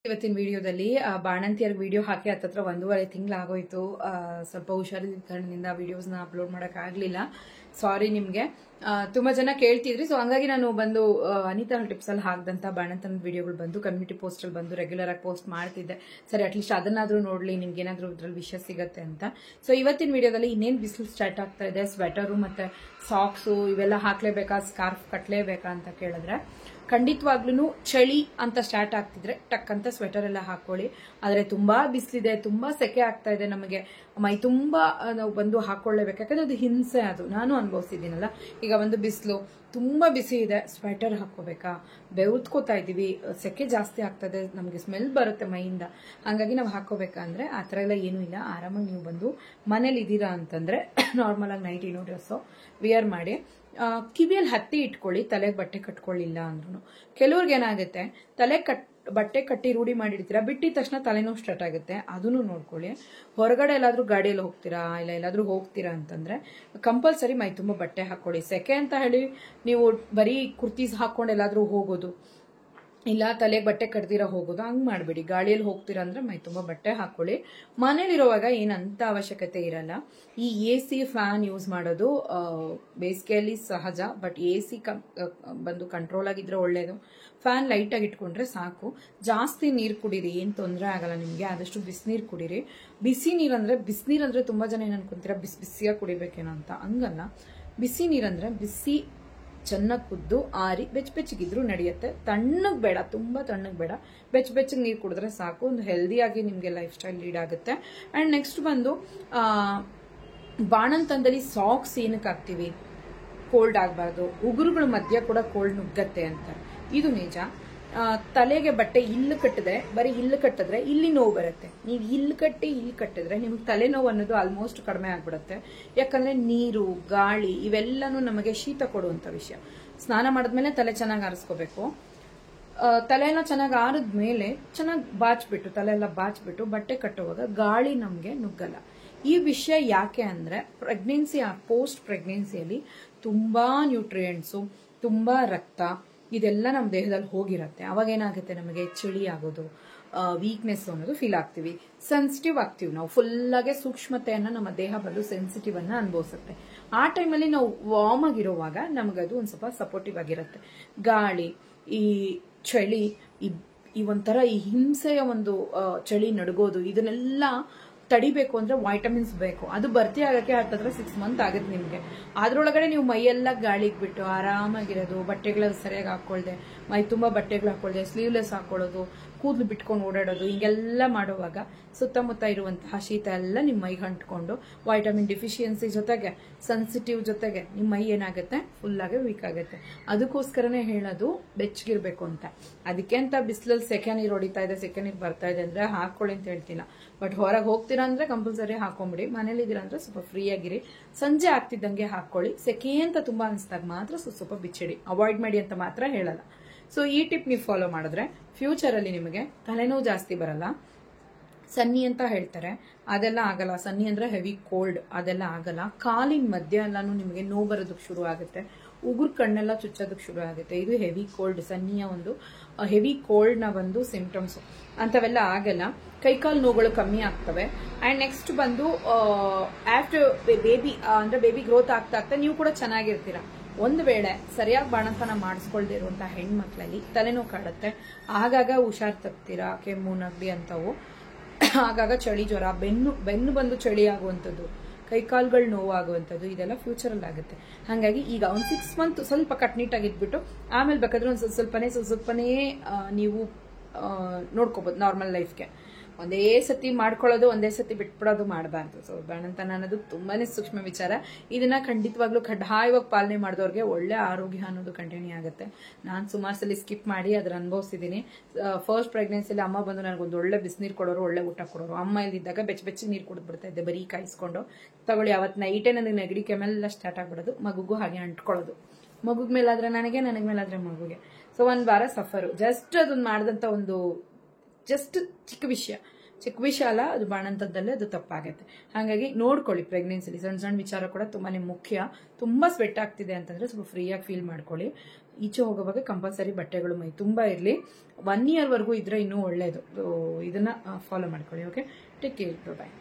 ಇವತ್ತಿನ ವಿಡಿಯೋದಲ್ಲಿ ಬಾಣಂತಿಯರ್ ವಿಡಿಯೋ ಹಾಕಿ ಹತ್ತತ್ರ 1.5 ತಿಂಗಳಾಗೋಯ್ತು. ಸ್ವಲ್ಪ ಹುಷಾರಿದ್ದ ಕಾರಣದಿಂದ ವಿಡಿಯೋಸ್ನ ಅಪ್ಲೋಡ್ ಮಾಡಕ್ ಆಗ್ಲಿಲ್ಲ. ಸಾರಿ ನಿಮ್ಗೆ. ತುಂಬಾ ಜನ ಕೇಳ್ತಿದ್ರಿ, ಸೊ ಹಂಗಾಗಿ ನಾನು ಬಂದು ಅನಿತಾ ಟಿಪ್ಸ್ ಅಲ್ಲಿ ಹಾಕಿದಂತ ಬಾಣಂತನ ವಿಡಿಯೋಗಳು ಬಂದು ಕಮ್ಯುನಿಟಿ ಪೋಸ್ಟ್ ಅಲ್ಲಿ ಬಂದು ರೆಗ್ಯುಲರ್ ಆಗಿ ಪೋಸ್ಟ್ ಮಾಡ್ತಿದ್ದೆ. ಸರಿ, ಅಟ್ಲೀಸ್ಟ್ ಅದನ್ನಾದ್ರೂ ನೋಡ್ಲಿ, ನಿಮ್ಗೆ ಏನಾದ್ರೂ ಇದ್ರಲ್ಲಿ ವಿಷಯ ಸಿಗತ್ತೆ ಅಂತ. ಸೊ ಇವತ್ತಿನ ವಿಡಿಯೋದಲ್ಲಿ ಇನ್ನೇನ್ ಬಿಸಿಲು ಸ್ಟಾರ್ಟ್ ಆಗ್ತಾ ಇದೆ, ಸ್ವೆಟರು ಮತ್ತೆ ಸಾಕ್ಸು ಇವೆಲ್ಲ ಹಾಕ್ಲೇಬೇಕಾ, ಸ್ಕಾರ್ಫ್ ಕಟ್ಲೇಬೇಕಾ ಅಂತ ಕೇಳಿದ್ರೆ, ಖಂಡಿತವಾಗ್ಲೂ ಚಳಿ ಅಂತ ಸ್ಟಾರ್ಟ್ ಆಗ್ತಿದ್ರೆ ಟಕ್ ಅಂತ ಸ್ವೆಟರ್ ಎಲ್ಲ ಹಾಕೊಳ್ಳಿ. ಆದ್ರೆ ತುಂಬಾ ಬಿಸಿಲಿದೆ, ತುಂಬಾ ಸೆಕೆ ಆಗ್ತಾ ಇದೆ, ನಮಗೆ ಮೈ ತುಂಬಾ ನಾವು ಬಂದು ಹಾಕೊಳ್ಳೇಬೇಕು. ಯಾಕಂದ್ರೆ ಅದು ಹಿಂಸೆ, ಅದು ನಾನು ಅನುಭವಿಸಿದ್ದೀನಲ್ಲ. ಈಗ ಒಂದು ಬಿಸಿಲು ತುಂಬಾ ಬಿಸಿ ಇದೆ, ಸ್ವೆಟರ್ ಹಾಕೋಬೇಕಾ, ಬೆವತ್ಕೋತಾ ಇದೀವಿ, ಸೆಕೆ ಜಾಸ್ತಿ ಆಗ್ತದೆ, ನಮಗೆ ಸ್ಮೆಲ್ ಬರುತ್ತೆ ಮೈಯಿಂದ, ಹಂಗಾಗಿ ನಾವು ಹಾಕೋಬೇಕಾ ಅಂದ್ರೆ ಆತರ ಎಲ್ಲ ಏನೂ ಇಲ್ಲ. ಆರಾಮಾಗಿ ನೀವು ಬಂದು ಮನೇಲಿ ಇದೀರಾ ಅಂತಂದ್ರೆ ನಾರ್ಮಲ್ ಆಗಿ ನೈಟ್ ಏನೋ ಡ್ರೆಸ್ ವಿಯರ್ ಮಾಡಿ ಕಿವಿಯಲ್ಲಿ ಹತ್ತಿ ಇಟ್ಕೊಳ್ಳಿ, ತಲೆಗೆ ಬಟ್ಟೆ ಕಟ್ಕೊಳ್ಳಿಲ್ಲ ಅಂದ್ರೂ. ಕೆಲವ್ರಿಗೆ ಏನಾಗುತ್ತೆ, ಬಟ್ಟೆ ಕಟ್ಟಿ ರೂಢಿ ಮಾಡಿರ್ತೀರಾ, ಬಿಟ್ಟಿದ ತಕ್ಷಣ ತಲೆನೋವು ಸ್ಟಾರ್ಟ್ ಆಗುತ್ತೆ, ಅದನ್ನು ನೋಡ್ಕೊಳ್ಳಿ. ಹೊರಗಡೆ ಎಲ್ಲಾದ್ರೂ ಗಾಡಿಯಲ್ಲಿ ಹೋಗ್ತೀರಾ ಇಲ್ಲ ಎಲ್ಲಾದ್ರೂ ಹೋಗ್ತೀರಾ ಅಂತಂದ್ರೆ ಕಂಪಲ್ಸರಿ ಮೈ ತುಂಬ ಬಟ್ಟೆ ಹಾಕೊಳ್ಳಿ. ಸೆಕೆ ಅಂತ ಹೇಳಿ ನೀವು ಬರೀ ಕುರ್ತೀಸ್ ಹಾಕೊಂಡು ಎಲ್ಲಾದ್ರೂ ಹೋಗೋದು ಇಲ್ಲ ತಲೆಗೆ ಬಟ್ಟೆ ಕಟ್ದಿರ ಹೋಗೋದು ಹಂಗ್ ಮಾಡ್ಬೇಡಿ. ಗಾಳಿಯಲ್ಲಿ ಹೋಗ್ತೀರಾ ಅಂದ್ರೆ ಮೈ ತುಂಬಾ ಬಟ್ಟೆ ಹಾಕೊಳ್ಳಿ. ಮನೇಲಿರುವಾಗ ಏನಂತ ಅವಶ್ಯಕತೆ ಇರಲ್ಲ. ಈ AC ಫ್ಯಾನ್ ಯೂಸ್ ಮಾಡೋದು ಬೇಸಿಗೆಯಲ್ಲಿ ಸಹಜ, ಬಟ್ AC ಬಂದು ಕಂಟ್ರೋಲ್ ಆಗಿದ್ರೆ ಒಳ್ಳೇದು. ಫ್ಯಾನ್ ಲೈಟ್ ಆಗಿ ಇಟ್ಕೊಂಡ್ರೆ ಸಾಕು. ಜಾಸ್ತಿ ನೀರು ಕುಡೀರಿ, ಏನ್ ತೊಂದರೆ ಆಗಲ್ಲ ನಿಮ್ಗೆ. ಆದಷ್ಟು ಬಿಸಿನೀರು ಕುಡೀರಿ. ಬಿಸಿ ನೀರಂದ್ರೆ ತುಂಬಾ ಜನ ಏನ್ ಅನ್ಕೊಂತೀರಾ ಬಿಸಿಯಾಗಿ ಕುಡಿಬೇಕೇನೋ ಅಂತ, ಹಂಗಲ್ಲ. ಬಿಸಿ ನೀರಂದ್ರೆ ಬಿಸಿ ಚೆನ್ನಾಗಿ ಕುದ್ದು ಆರಿ ಬೆಚ್ಚಗಿದ್ರು ನಡೆಯುತ್ತೆ. ತಣ್ಣಗ್ ಬೇಡ, ತುಂಬಾ ತಣ್ಣಗ್ ಬೇಡ, ಬೆಚ್ಚಗೆ ನೀರು ಕುಡಿದ್ರೆ ಸಾಕು. ಒಂದು ಹೆಲ್ದಿಯಾಗಿ ನಿಮ್ಗೆ ಲೈಫ್ ಸ್ಟೈಲ್ ಲೀಡ್ ಆಗುತ್ತೆ. ಅಂಡ್ ನೆಕ್ಸ್ಟ್ ಬಂದು ಬಾಣಂತನದಲ್ಲಿ ಸಾಕ್ಸ್ ಏನಕ್ಕೆ ಹಾಕ್ತಿವಿ, ಕೋಲ್ಡ್ ಆಗಬಾರ್ದು. ಉಗುರುಗಳ ಮಧ್ಯ ಕೂಡ ಕೋಲ್ಡ್ ನುಗ್ಗತ್ತೆ ಅಂತ, ಇದು ನಿಜ. ತಲೆಗೆ ಬಟ್ಟೆ ಬರೀ ಇಲ್ಲಿ ಕಟ್ಟಿದ್ರೆ ಇಲ್ಲಿ ನೋವು ಬರುತ್ತೆ. ನೀವು ಇಲ್ಲಿ ಕಟ್ಟಿದ್ರೆ ನಿಮ್ಗೆ ತಲೆನೋವು ಅನ್ನೋದು ಆಲ್ಮೋಸ್ಟ್ ಕಡಿಮೆ ಆಗ್ಬಿಡುತ್ತೆ. ಯಾಕಂದ್ರೆ ನೀರು, ಗಾಳಿ ಇವೆಲ್ಲನೂ ನಮಗೆ ಶೀತ ಕೊಡುವಂತ ವಿಷಯ. ಸ್ನಾನ ಮಾಡಿದ್ಮೇಲೆ ತಲೆ ಚೆನ್ನಾಗಿ ಆರಿಸ್ಕೋಬೇಕು. ತಲೆನ ಚೆನ್ನಾಗಿ ಆರಿದ್ಮೇಲೆ ಚೆನ್ನಾಗಿ ತಲೆ ಎಲ್ಲ ಬಾಚ್ಬಿಟ್ಟು ಬಟ್ಟೆ ಕಟ್ಟುವಾಗ ಗಾಳಿ ನಮ್ಗೆ ನುಗ್ಗಲ್ಲ. ಈ ವಿಷಯ ಯಾಕೆ ಅಂದ್ರೆ ಪೋಸ್ಟ್ ಪ್ರೆಗ್ನೆನ್ಸಿಯಲ್ಲಿ ತುಂಬಾ ನ್ಯೂಟ್ರಿಯೆಂಟ್ಸು, ತುಂಬಾ ರಕ್ತ ಇದೆಲ್ಲ ನಮ್ಮ ದೇಹದಲ್ಲಿ ಹೋಗಿರತ್ತೆ. ಅವಾಗ ಏನಾಗುತ್ತೆ, ನಮಗೆ ಚಳಿ ಆಗೋದು, ವೀಕ್ನೆಸ್ ಅನ್ನೋದು ಫೀಲ್ ಆಗ್ತೀವಿ, ಸೆನ್ಸಿಟಿವ್ ಆಗ್ತೀವಿ. ನಾವು ಫುಲ್ ಆಗಿ ಸೂಕ್ಷ್ಮತೆಯನ್ನ ನಮ್ಮ ದೇಹ ಬಂದು ಸೆನ್ಸಿಟಿವ್ ಅನ್ನ ಅನುಭವಿಸುತ್ತೆ. ಆ ಟೈಮಲ್ಲಿ ನಾವು ವಾರ್ಮ್ ಆಗಿರುವಾಗ ನಮಗದು ಒಂದ್ ಸ್ವಲ್ಪ ಸಪೋರ್ಟಿವ್ ಆಗಿರುತ್ತೆ. ಗಾಳಿ, ಈ ಚಳಿ, ಈ ಒಂಥರ ಈ ಹಿಂಸೆಯ ಒಂದು ಚಳಿ ನಡುಗೋದು, ಇದನ್ನೆಲ್ಲ ತಡಿಬೇಕು ಅಂದ್ರೆ ವೈಟಮಿನ್ಸ್ ಬೇಕು. ಅದು ಭರ್ತಿ ಆಗಕ್ಕೆ ಹತ್ತತ್ರ 6 ಮಂತ್ ಆಗುತ್ತೆ ನಿಮ್ಗೆ. ಅದ್ರೊಳಗಡೆ ನೀವು ಮೈಯೆಲ್ಲ ಗಾಳಿಗೆ ಬಿಟ್ಟು ಆರಾಮಾಗಿರೋದು, ಬಟ್ಟೆಗಳ ಸರಿಯಾಗಿ ಹಾಕೊಳ್ದೆ, ಮೈ ತುಂಬಾ ಬಟ್ಟೆಗಳು ಹಾಕೊಳ್ದೆ, ಸ್ಲೀವ್ಲೆಸ್ ಹಾಕೊಳ್ಳೋದು, ಕೂದಲು ಬಿಟ್ಕೊಂಡು ಓಡಾಡೋದು, ಹಿಂಗೆಲ್ಲ ಮಾಡುವಾಗ ಸುತ್ತಮುತ್ತ ಇರುವಂತಹ ಶೀತ ಎಲ್ಲ ನಿಮ್ಮ ಮೈಗೆ ಅಂಟ್ಕೊಂಡು ವೈಟಮಿನ್ ಡಿಫಿಷಿಯನ್ಸಿ ಜೊತೆಗೆ ಸೆನ್ಸಿಟಿವ್ ಜೊತೆಗೆ ನಿಮ್ಮ ಮೈ ಏನಾಗುತ್ತೆ, ಫುಲ್ ಆಗಿ ವೀಕ್ ಆಗುತ್ತೆ. ಅದಕ್ಕೋಸ್ಕರನೇ ಹೇಳೋದು ಬೆಚ್ಚಗಿರ್ಬೇಕು ಅಂತ. ಅದಕ್ಕೆ ಅಂತ ಬಿಸಿಲಲ್ಲಿ ಸೆಕೆ ನೀರು ಹೊಡಿತಾ ಇದೆ, ಸೆಕೆ ನೀರು ಬರ್ತಾ ಇದೆ ಅಂದ್ರೆ ಹಾಕೊಳ್ಳಿ ಅಂತ ಹೇಳ್ತಿಲ್ಲ. ಬಟ್ ಹೊರಗೆ ಹೋಗ್ತೀರಾ ಅಂದ್ರೆ ಕಂಪಲ್ಸರಿ ಹಾಕೊಂಬಿಡಿ. ಮನೇಲಿ ಇದೀರಾ ಅಂದ್ರೆ ಸ್ವಲ್ಪ ಫ್ರೀ ಆಗಿರಿ. ಸಂಜೆ ಆಗ್ತಿದ್ದಂಗೆ ಹಾಕೊಳ್ಳಿ. ಸೆಕೆ ಅಂತ ತುಂಬಾ ಅನಿಸಿದಾಗ ಮಾತ್ರ ಸ್ವಲ್ಪ ಬಿಚ್ಚಿಡಿ, ಅವಾಯ್ಡ್ ಮಾಡಿ ಅಂತ ಮಾತ್ರ ಹೇಳಲ್ಲ. ಸೊ ಈ ಟಿಪ್ ನೀವು ಫಾಲೋ ಮಾಡಿದ್ರೆ ಫ್ಯೂಚರ್ ಅಲ್ಲಿ ನಿಮಗೆ ತಲೆನೋವು ಜಾಸ್ತಿ ಬರಲ್ಲ. ಸನ್ನಿ ಅಂತ ಹೇಳ್ತಾರೆ, ಅದೆಲ್ಲ ಆಗಲ್ಲ. ಸನ್ನಿ ಅಂದ್ರೆ ಹೆವಿ ಕೋಲ್ಡ್, ಅದೆಲ್ಲ ಆಗಲ್ಲ. ಕಾಲಿನ ಮಧ್ಯ ಎಲ್ಲಾನು ನಿಮಗೆ ನೋವು ಬರೋದಕ್ಕೆ ಶುರು ಆಗುತ್ತೆ, ಉಗುರು ಕಣ್ಣೆಲ್ಲ ಚುಚ್ಚೋದಕ್ಕೆ ಶುರು ಆಗುತ್ತೆ. ಇದು ಹೆವಿ ಕೋಲ್ಡ್, ಸನ್ನಿಯ ಒಂದು ಹೆವಿ ಕೋಲ್ಡ್ ನ ಒಂದು ಸಿಂಪ್ಟಮ್ಸ್. ಅಂತವೆಲ್ಲ ಆಗಲ್ಲ. ಕೈಕಾಲು ನೋವುಗಳು ಕಮ್ಮಿ ಆಗ್ತವೆ. ಅಂಡ್ ನೆಕ್ಸ್ಟ್ ಬಂದು ಆಫ್ಟರ್ ಬೇಬಿ ಗ್ರೋತ್ ಆಗ್ತಾ ನೀವು ಕೂಡ ಚೆನ್ನಾಗಿರ್ತೀರಾ. ಒಂದು ವೇಳೆ ಸರಿಯಾಗಿ ಬಾಣಂತನ ಮಾಡಿಸ್ಕೊಳ್ದೇ ಇರುವಂತಹ ಹೆಣ್ಮಕ್ಳಲ್ಲಿ ತಲೆನೋವು ಕಾಡುತ್ತೆ, ಆಗಾಗ ಹುಷಾರ್ ತಪ್ತೀರಾ, ಕೆಮ್ಮು, ನೆಗಡಿ ಅಂತವು, ಆಗಾಗ ಚಳಿ, ಜ್ವರ, ಬೆನ್ನು ಬಂದು ಚಳಿ ಆಗುವಂಥದ್ದು, ಕೈಕಾಲುಗಳು ನೋವಾಗುವಂಥದ್ದು, ಇದೆಲ್ಲ ಫ್ಯೂಚರ್ ಅಲ್ಲಿ ಆಗುತ್ತೆ. ಹಾಗಾಗಿ ಈಗ ಒಂದು 6 ಮಂತ್ ಸ್ವಲ್ಪ ಕಟ್ನಿಟ್ಟಾಗಿದ್ಬಿಟ್ಟು ಆಮೇಲೆ ಬೇಕಾದ್ರೆ ಒಂದು ಸ್ವಲ್ಪನೇ ನೀವು ನೋಡ್ಕೋಬಹುದು ನಾರ್ಮಲ್ ಲೈಫ್ಗೆ. ಒಂದೇ ಸತಿ ಮಾಡ್ಕೊಳ್ಳೋದು, ಒಂದೇ ಸತಿ ಬಿಟ್ಬಿಡೋದು ಮಾಡಬಾರ್ದು. ಸೊ ಬಾಣಂತನ ಅನ್ನೋದು ತುಂಬಾನೇ ಸೂಕ್ಷ್ಮ ವಿಚಾರ. ಇದನ್ನ ಖಂಡಿತವಾಗ್ಲೂ ಕಡ್ಡಾಯವಾಗಿ ಪಾಲನೆ ಮಾಡಿದವ್ರಿಗೆ ಒಳ್ಳೆ ಆರೋಗ್ಯ ಅನ್ನೋದು ಕಂಟಿನ್ಯೂ ಆಗುತ್ತೆ. ನಾನು ಸುಮಾರು ಸಲ ಸ್ಕಿಪ್ ಮಾಡಿ ಅದ್ರ ಅನುಭವಿಸಿದೀನಿ. ಫಸ್ಟ್ ಪ್ರೆಗ್ನೆನ್ಸಿಲಿ ಅಮ್ಮ ಬಂದು ನನಗೊಂದು ಒಳ್ಳೆ ಬಿಸಿನೀರು ಕೊಡೋರು, ಒಳ್ಳೆ ಊಟ ಕೊಡೋರು. ಅಮ್ಮ ಇಲ್ಲಿದ್ದಾಗ ಬೆಚ್ಚ ನೀರು ಕುಡಿದ್ಬಿಡ್ತಾ ಇದ್ದೆ, ಬರೀ ಕಾಯಿಸ್ಕೊಂಡು. ತಗೊಳ್ಳಿ, ಅವತ್ತು ನೈಟೇ ನನಗೆ ನೆಗಡಿ ಕೆಮ್ಮೆಲ್ಲ ಸ್ಟಾರ್ಟ್ ಆಗ್ಬಿಡೋದು, ಮಗುಗೂ ಹಾಗೆ ಅಂಟ್ಕೊಳ್ಳೋದು. ಮಗುಗ್ ಮೇಲಾದ್ರೆ ನನಗೆ ಮೇಲಾದ್ರೆ ಮಗುಗೆ. ಸೊ 1 ವಾರ ಸಫರು. ಜಸ್ಟ್ ಅದನ್ನ ಮಾಡಿದಂತ ಒಂದು ಚಿಕ್ಕ ವಿಷಯ. ಚಿಕ್ಕ ವಿಷಯ ಅಲ್ಲ, ಅದು ಬಾಣಂತದ್ದಲ್ಲೇ ಅದು ತಪ್ಪಾಗುತ್ತೆ. ಹಾಗಾಗಿ ನೋಡ್ಕೊಳ್ಳಿ ಪ್ರೆಗ್ನೆನ್ಸಿಲಿ ಸಣ್ಣ ಸಣ್ಣ ವಿಚಾರ ಕೂಡ ತುಂಬಾನೇ ಮುಖ್ಯ. ತುಂಬಾ ಸ್ವೆಟ್ ಆಗ್ತಿದೆ ಅಂತಂದ್ರೆ ಸ್ವಲ್ಪ ಫ್ರೀಯಾಗಿ ಫೀಲ್ ಮಾಡ್ಕೊಳ್ಳಿ. ಈಚೆ ಹೋಗೋವಾಗ ಕಂಪಲ್ಸರಿ ಬಟ್ಟೆಗಳು ಮೈ ತುಂಬಾ ಇರಲಿ. 1 year ವರೆಗೂ ಇದ್ರೆ ಇನ್ನೂ ಒಳ್ಳೇದು. ಇದನ್ನ ಫಾಲೋ ಮಾಡ್ಕೊಳ್ಳಿ. ಓಕೆ, ಟೇಕ್ ಕೇರ್, ಬಾಯ್.